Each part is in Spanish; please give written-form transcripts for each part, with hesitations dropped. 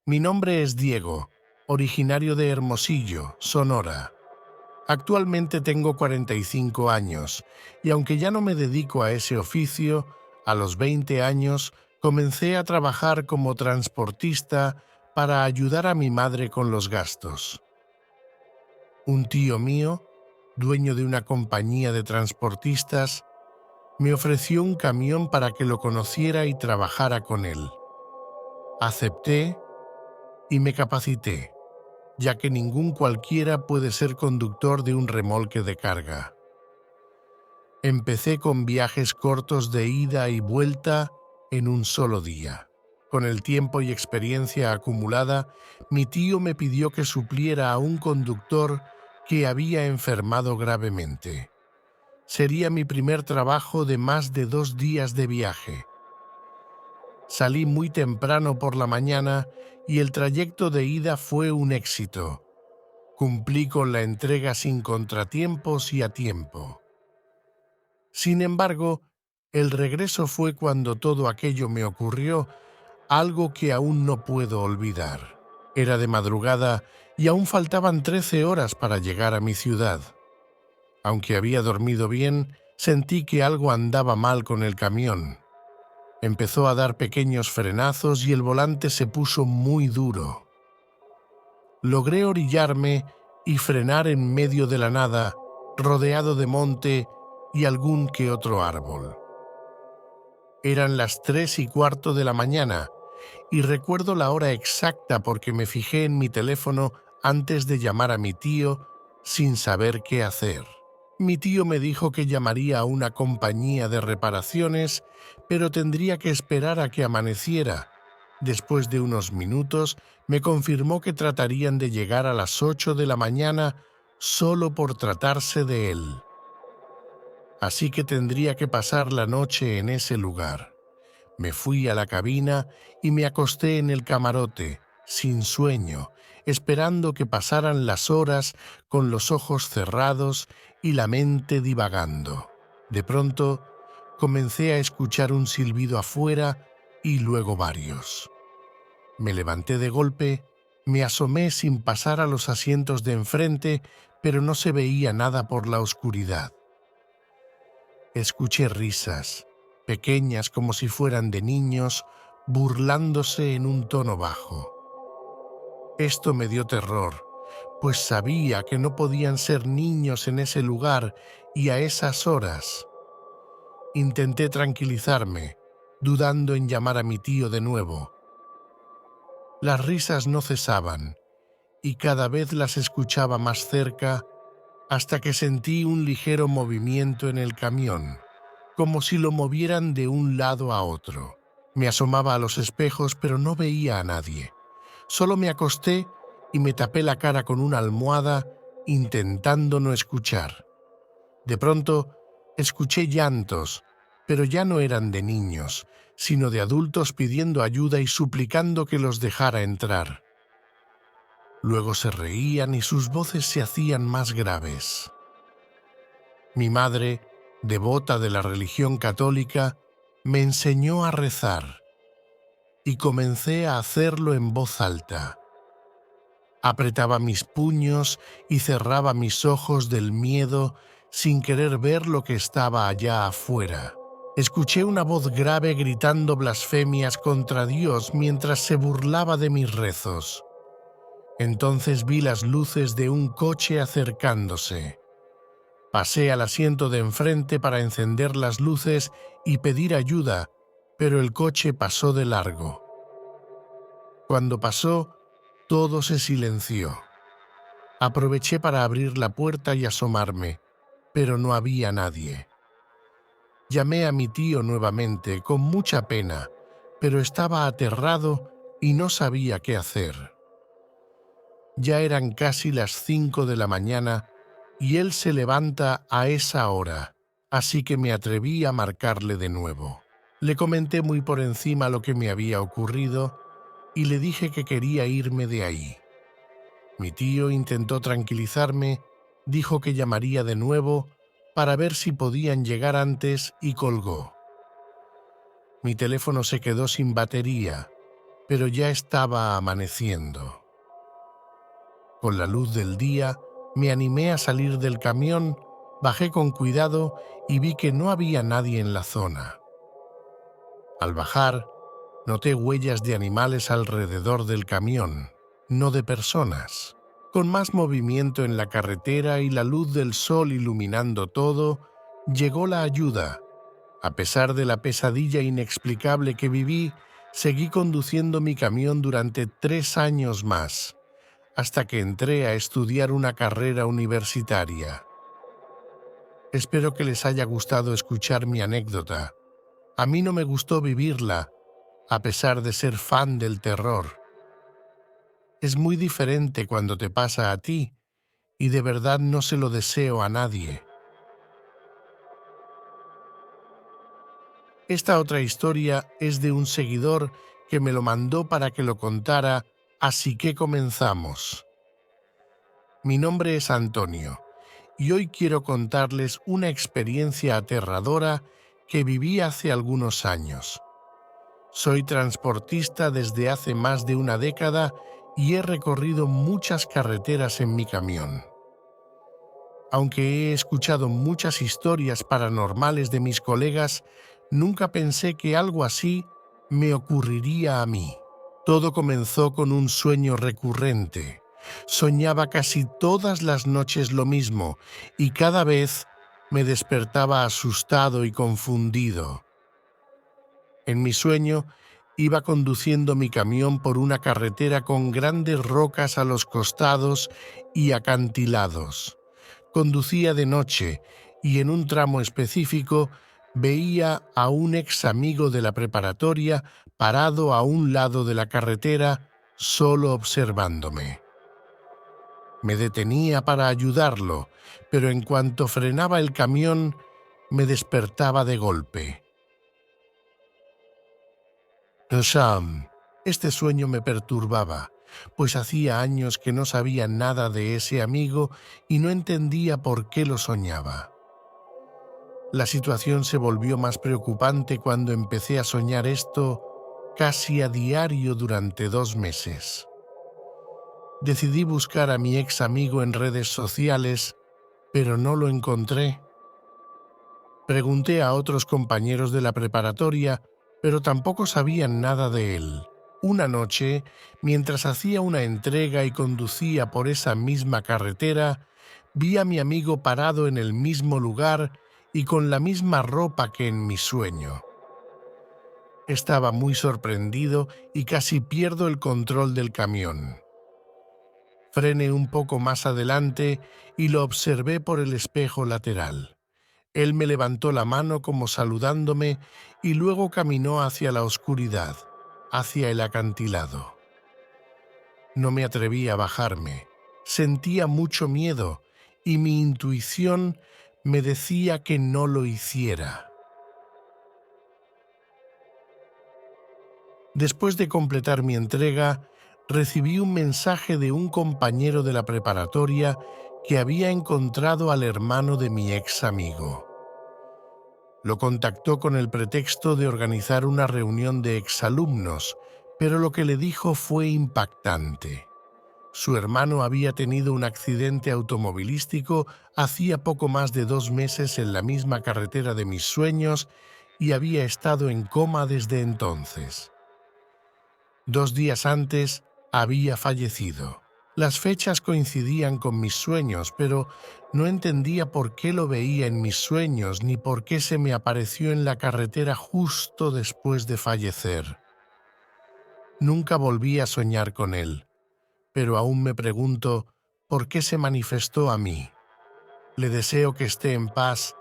Mi nombre es Diego, originario de Hermosillo, Sonora. Actualmente tengo 45 años y aunque ya no me dedico a ese oficio, a los 20 años comencé a trabajar como transportista para ayudar a mi madre con los gastos. Un tío mío, dueño de una compañía de transportistas, me ofreció un camión para que lo conociera y trabajara con él. Acepté y me capacité, ya que ningún cualquiera puede ser conductor de un remolque de carga. Empecé con viajes cortos de ida y vuelta en un solo día. Con el tiempo y experiencia acumulada, mi tío me pidió que supliera a un conductor que había enfermado gravemente. Sería mi primer trabajo de más de 2 días de viaje. Salí muy temprano por la mañana y el trayecto de ida fue un éxito. Cumplí con la entrega sin contratiempos y a tiempo. Sin embargo, el regreso fue cuando todo aquello me ocurrió, algo que aún no puedo olvidar. Era de madrugada y aún faltaban 13 horas para llegar a mi ciudad. Aunque había dormido bien, sentí que algo andaba mal con el camión. Empezó a dar pequeños frenazos y el volante se puso muy duro. Logré orillarme y frenar en medio de la nada, rodeado de monte y algún que otro árbol. Eran las 3:15 de la mañana y recuerdo la hora exacta porque me fijé en mi teléfono antes de llamar a mi tío sin saber qué hacer. Mi tío me dijo que llamaría a una compañía de reparaciones, pero tendría que esperar a que amaneciera. Después de unos minutos, me confirmó que tratarían de llegar a las 8 de la mañana solo por tratarse de él. Así que tendría que pasar la noche en ese lugar. Me fui a la cabina y me acosté en el camarote, sin sueño, esperando que pasaran las horas con los ojos cerrados y la mente divagando. De pronto, comencé a escuchar un silbido afuera y luego varios. Me levanté de golpe, me asomé sin pasar a los asientos de enfrente, pero no se veía nada por la oscuridad. Escuché risas, pequeñas como si fueran de niños, burlándose en un tono bajo. Esto me dio terror, pues sabía que no podían ser niños en ese lugar y a esas horas. Intenté tranquilizarme, dudando en llamar a mi tío de nuevo. Las risas no cesaban, y cada vez las escuchaba más cerca hasta que sentí un ligero movimiento en el camión, como si lo movieran de un lado a otro. Me asomaba a los espejos, pero no veía a nadie. Solo me acosté y me tapé la cara con una almohada, intentando no escuchar. De pronto, escuché llantos, pero ya no eran de niños, sino de adultos pidiendo ayuda y suplicando que los dejara entrar. Luego se reían y sus voces se hacían más graves. Mi madre, devota de la religión católica, me enseñó a rezar y comencé a hacerlo en voz alta. Apretaba mis puños y cerraba mis ojos del miedo sin querer ver lo que estaba allá afuera. Escuché una voz grave gritando blasfemias contra Dios mientras se burlaba de mis rezos. Entonces vi las luces de un coche acercándose. Pasé al asiento de enfrente para encender las luces y pedir ayuda, pero el coche pasó de largo. Cuando pasó, todo se silenció. Aproveché para abrir la puerta y asomarme, pero no había nadie. Llamé a mi tío nuevamente, con mucha pena, pero estaba aterrado y no sabía qué hacer. Ya eran casi las 5 de la mañana y él se levanta a esa hora, así que me atreví a marcarle de nuevo. Le comenté muy por encima lo que me había ocurrido y le dije que quería irme de ahí. Mi tío intentó tranquilizarme, dijo que llamaría de nuevo para ver si podían llegar antes y colgó. Mi teléfono se quedó sin batería pero ya estaba amaneciendo. Con la luz del día, me animé a salir del camión, bajé con cuidado y vi que no había nadie en la zona. Al bajar, noté huellas de animales alrededor del camión, no de personas. Con más movimiento en la carretera y la luz del sol iluminando todo, llegó la ayuda. A pesar de la pesadilla inexplicable que viví, seguí conduciendo mi camión durante 3 años más, hasta que entré a estudiar una carrera universitaria. Espero que les haya gustado escuchar mi anécdota. A mí no me gustó vivirla, a pesar de ser fan del terror. Es muy diferente cuando te pasa a ti, y de verdad no se lo deseo a nadie. Esta otra historia es de un seguidor que me lo mandó para que lo contara, así que comenzamos. Mi nombre es Antonio, y hoy quiero contarles una experiencia aterradora que viví hace algunos años. Soy transportista desde hace más de una década y he recorrido muchas carreteras en mi camión. Aunque he escuchado muchas historias paranormales de mis colegas, nunca pensé que algo así me ocurriría a mí. Todo comenzó con un sueño recurrente. Soñaba casi todas las noches lo mismo y cada vez me despertaba asustado y confundido. En mi sueño, iba conduciendo mi camión por una carretera con grandes rocas a los costados y acantilados. Conducía de noche y en un tramo específico veía a un ex amigo de la preparatoria parado a un lado de la carretera, solo observándome. Me detenía para ayudarlo, pero en cuanto frenaba el camión, me despertaba de golpe. Sam, este sueño me perturbaba, pues hacía años que no sabía nada de ese amigo y no entendía por qué lo soñaba. La situación se volvió más preocupante cuando empecé a soñar esto casi a diario durante 2 meses. Decidí buscar a mi ex amigo en redes sociales, pero no lo encontré. Pregunté a otros compañeros de la preparatoria, pero tampoco sabían nada de él. Una noche, mientras hacía una entrega y conducía por esa misma carretera, vi a mi amigo parado en el mismo lugar y con la misma ropa que en mi sueño. Estaba muy sorprendido y casi pierdo el control del camión. Frené un poco más adelante y lo observé por el espejo lateral. Él me levantó la mano como saludándome y luego caminó hacia la oscuridad, hacia el acantilado. No me atreví a bajarme. Sentía mucho miedo y mi intuición me decía que no lo hiciera. Después de completar mi entrega, recibí un mensaje de un compañero de la preparatoria que había encontrado al hermano de mi ex amigo. Lo contactó con el pretexto de organizar una reunión de exalumnos, pero lo que le dijo fue impactante. Su hermano había tenido un accidente automovilístico hacía poco más de 2 meses en la misma carretera de mis sueños y había estado en coma desde entonces. 2 días antes había fallecido. Las fechas coincidían con mis sueños, pero no entendía por qué lo veía en mis sueños ni por qué se me apareció en la carretera justo después de fallecer. Nunca volví a soñar con él, pero aún me pregunto por qué se manifestó a mí. Le deseo que esté en paz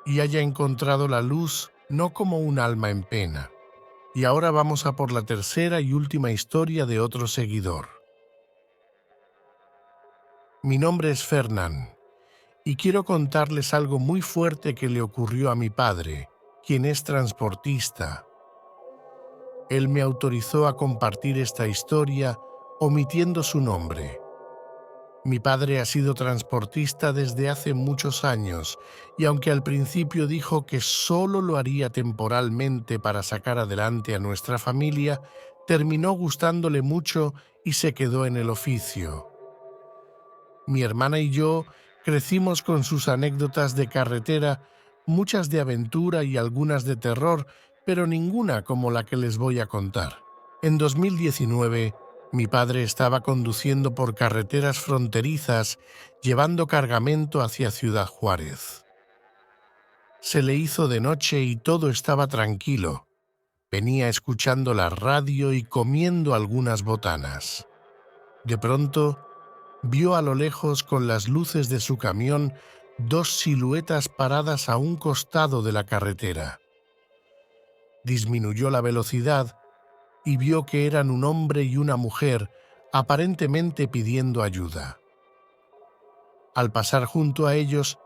y haya encontrado la luz, no como un alma en pena. Y ahora vamos a por la tercera y última historia de otro seguidor. Mi nombre es Fernán y quiero contarles algo muy fuerte que le ocurrió a mi padre, quien es transportista. Él me autorizó a compartir esta historia omitiendo su nombre. Mi padre ha sido transportista desde hace muchos años y aunque al principio dijo que solo lo haría temporalmente para sacar adelante a nuestra familia, terminó gustándole mucho y se quedó en el oficio. Mi hermana y yo crecimos con sus anécdotas de carretera, muchas de aventura y algunas de terror, pero ninguna como la que les voy a contar. En 2019, mi padre estaba conduciendo por carreteras fronterizas llevando cargamento hacia Ciudad Juárez. Se le hizo de noche y todo estaba tranquilo. Venía escuchando la radio y comiendo algunas botanas. De pronto, vio a lo lejos con las luces de su camión dos siluetas paradas a un costado de la carretera. Disminuyó la velocidad y vio que eran un hombre y una mujer, aparentemente pidiendo ayuda. Al pasar junto a ellos,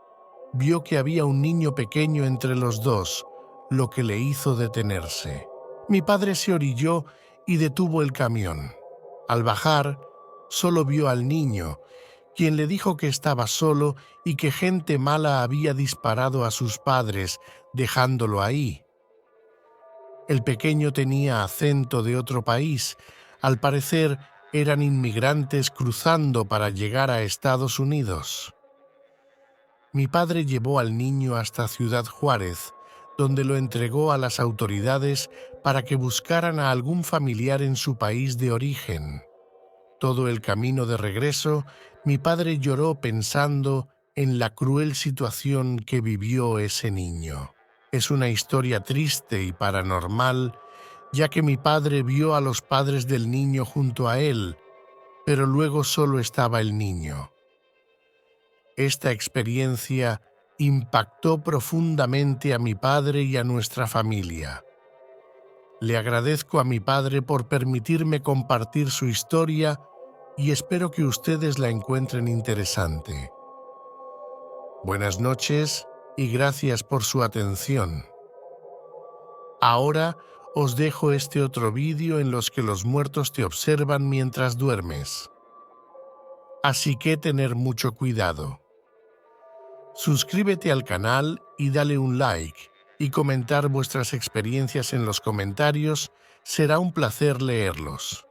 vio que había un niño pequeño entre los dos, lo que le hizo detenerse. Mi padre se orilló y detuvo el camión. Al bajar, solo vio al niño, quien le dijo que estaba solo y que gente mala había disparado a sus padres, dejándolo ahí. El pequeño tenía acento de otro país. Al parecer, eran inmigrantes cruzando para llegar a Estados Unidos. Mi padre llevó al niño hasta Ciudad Juárez, donde lo entregó a las autoridades para que buscaran a algún familiar en su país de origen. Todo el camino de regreso, mi padre lloró pensando en la cruel situación que vivió ese niño. Es una historia triste y paranormal, ya que mi padre vio a los padres del niño junto a él, pero luego solo estaba el niño. Esta experiencia impactó profundamente a mi padre y a nuestra familia. Le agradezco a mi padre por permitirme compartir su historia y espero que ustedes la encuentren interesante. Buenas noches y gracias por su atención. Ahora os dejo este otro vídeo en los que los muertos te observan mientras duermes. Así que tener mucho cuidado. Suscríbete al canal y dale un like, y comentar vuestras experiencias en los comentarios, será un placer leerlos.